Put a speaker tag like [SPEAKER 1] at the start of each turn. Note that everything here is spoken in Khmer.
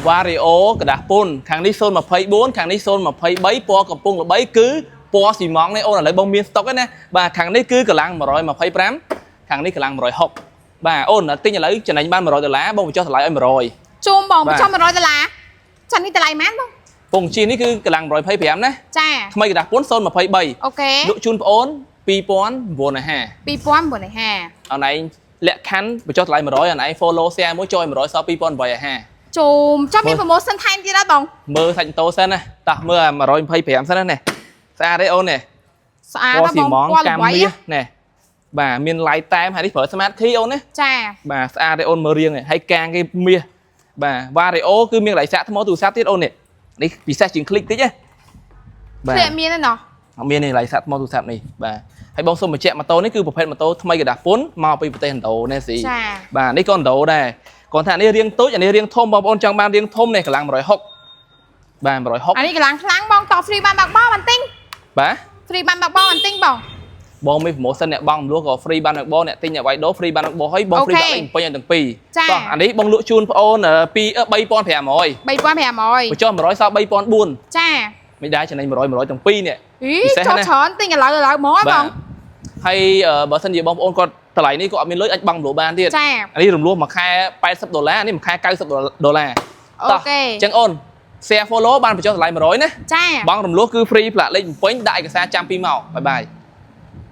[SPEAKER 1] Vario กระดาษปุ่นครั้งนี้โซนมาเพย์4ครั้งนี้โซนมาเพย์3ปอกับปุ่งละ3គឺពណ៌ស៊ីម៉ងនេះអូនឥឡូវបងមានស្តុកណាបាទខាងនេះគឺកម្លាំង125ខាងនេះកម្លាំង160បាទអូនទិញឥឡូវចំណេញបាន$100បងបញ្ចុះតម្លៃឲ្យ100ជូមបងបញ្ចុះ$100ចានេះតម្លៃម៉ានបងពងជីនេះគឺកម្លាំង125ណាចាថ្មីกระดาษពុន023អូខេលក់ជូនបងអូន2950អនឯងលក្ខខណ្ឌបញ្ចុះតម្លៃ100អនឯង follow share មួយចូលឲ្យ100សល់2850ជូមចាំមាន promotion ថែមទៀតអត់បងមើលសាច់តោសិនណាតោះមើល125សិនណាស្អាតទេអូននេះស្អាតណាបងពណ៌ល្បីណាបាទមាន light តែមហើយនេះប្រើ smart key អូនណាចាបាទស្អាតទេអូនមើលរៀងហើយកាងគេមាសបាទ Vario គឺមានកន្លែងសាក់ថ្មទូរស័ព្ទទៀតអូននេះពិសេសជាង click តិចណាបាទមានទេណោះអត់មានទេកន្លែងសាក់ថ្មទូរស័ព្ទនេះបាទហើយបងសូមបញ្ជាក់ម៉ូតូនេះគឺប្រភេទម៉ូតូថ្មីกระดาษពុនមកពីប្រទេសឥណ្ឌូណាស៊ីចាបាទនេះក៏ឥណ្ឌូដែរគាត់ថានេះរៀងតូចអានេះរៀងធំបងប្អូនចង់បានរៀងធំនេះកម្លាំង160បាទ160អានេះកម្លាំងខ្លាំងបងត free បានបាក់បោបន្តិចបាទ free បានបាក់បោបន្តិចបងមាន promotion អ្នកបងលក់ក៏ free បានបាក់បោអ្នកទិញអ្នកវាយដូរ free បានបាក់បោហើយបង free ដាក់លេខពេញឲ្យទាំងពីរតោះអានេះបងលក់ជូនបងអូន3500បញ្ចុះ100សល់3400ចាមិនដែរចំណេញ100ទាំងពីរនេះពិសេសណាច្រើនទិញឥឡូវហ្មងបងហើយបើសិនជាបងប្អូនគាត់តម្លៃនេះក៏អត់មានលុយអាចបង់ម្លោបានទៀតអានេះរំលោះមួយខែ$80អានេះមួយខែ$90អូខេអញ្ចឹងអូន share follow បានបញ្ចុះតម្លៃ100ណាចាបងរំលោះគឺ free ផ្លាកលេខបំពេញដាក់ឯកសារចាំ2ម៉ោងបាយបាយ